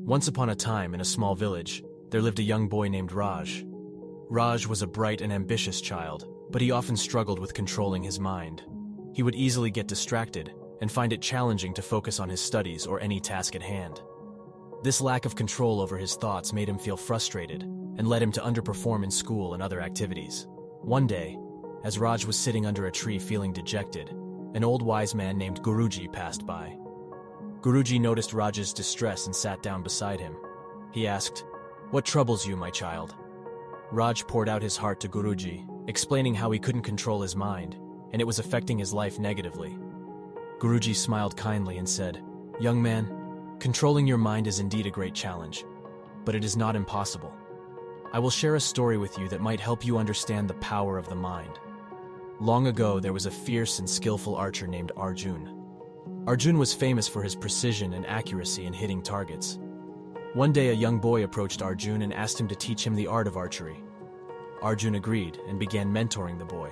Once upon a time, in a small village, there lived a young boy named Raj. Raj was a bright and ambitious child, but he often struggled with controlling his mind. He would easily get distracted and find it challenging to focus on his studies or any task at hand. This lack of control over his thoughts made him feel frustrated and led him to underperform in school and other activities. One day, as Raj was sitting under a tree feeling dejected, an old wise man named Guruji passed by. Guruji noticed Raj's distress and sat down beside him. He asked, "What troubles you, my child?" Raj poured out his heart to Guruji, explaining how he couldn't control his mind, and it was affecting his life negatively. Guruji smiled kindly and said, "Young man, controlling your mind is indeed a great challenge, but it is not impossible. I will share a story with you that might help you understand the power of the mind." Long ago, there was a fierce and skillful archer named Arjun. Arjun was famous for his precision and accuracy in hitting targets. One day, a young boy approached Arjun and asked him to teach him the art of archery. Arjun agreed and began mentoring the boy.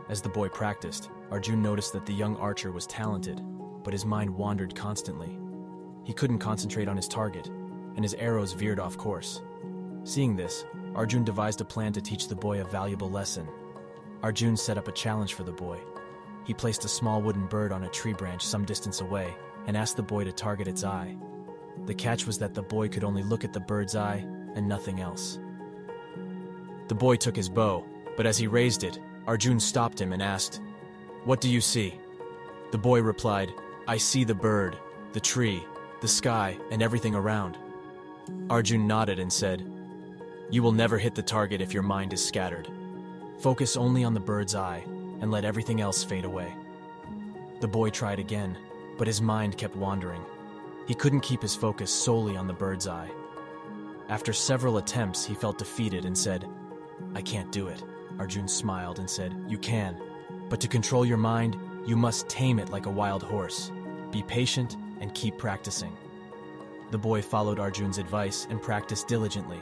As the boy practiced, Arjun noticed that the young archer was talented, but his mind wandered constantly. He couldn't concentrate on his target, and his arrows veered off course. Seeing this, Arjun devised a plan to teach the boy a valuable lesson. Arjun set up a challenge for the boy. He placed a small wooden bird on a tree branch some distance away and asked the boy to target its eye. The catch was that the boy could only look at the bird's eye and nothing else. The boy took his bow, but as he raised it, Arjun stopped him and asked, "What do you see?" The boy replied, "I see the bird, the tree, the sky, and everything around." Arjun nodded and said, "You will never hit the target if your mind is scattered. Focus only on the bird's eye and let everything else fade away." The boy tried again, but his mind kept wandering. He couldn't keep his focus solely on the bird's eye. After several attempts, he felt defeated and said, "I can't do it." Arjun smiled and said, "You can, but to control your mind, you must tame it like a wild horse. Be patient and keep practicing." The boy followed Arjun's advice and practiced diligently.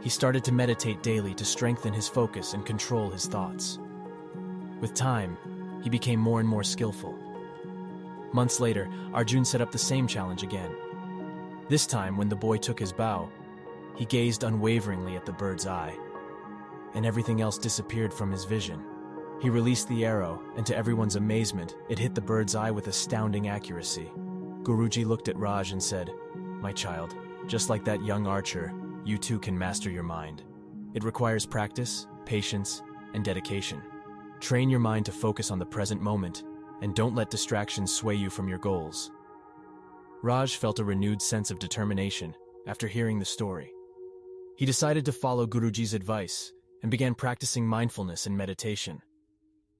He started to meditate daily to strengthen his focus and control his thoughts. With time, he became more and more skillful. Months later, Arjun set up the same challenge again. This time, when the boy took his bow, he gazed unwaveringly at the bird's eye, and everything else disappeared from his vision. He released the arrow, and to everyone's amazement, it hit the bird's eye with astounding accuracy. Guruji looked at Raj and said, "My child, just like that young archer, you too can master your mind. It requires practice, patience, and dedication. Train your mind to focus on the present moment, and don't let distractions sway you from your goals." Raj felt a renewed sense of determination after hearing the story. He decided to follow Guruji's advice and began practicing mindfulness and meditation.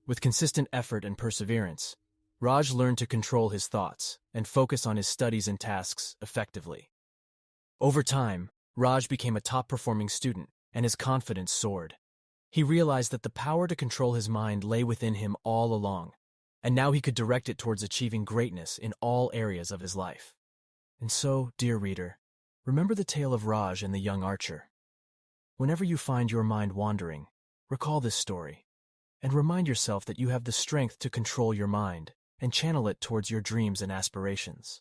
With consistent effort and perseverance, Raj learned to control his thoughts and focus on his studies and tasks effectively. Over time, Raj became a top-performing student, and his confidence soared. He realized that the power to control his mind lay within him all along, and now he could direct it towards achieving greatness in all areas of his life. And so, dear reader, remember the tale of Raj and the young archer. Whenever you find your mind wandering, recall this story, and remind yourself that you have the strength to control your mind and channel it towards your dreams and aspirations.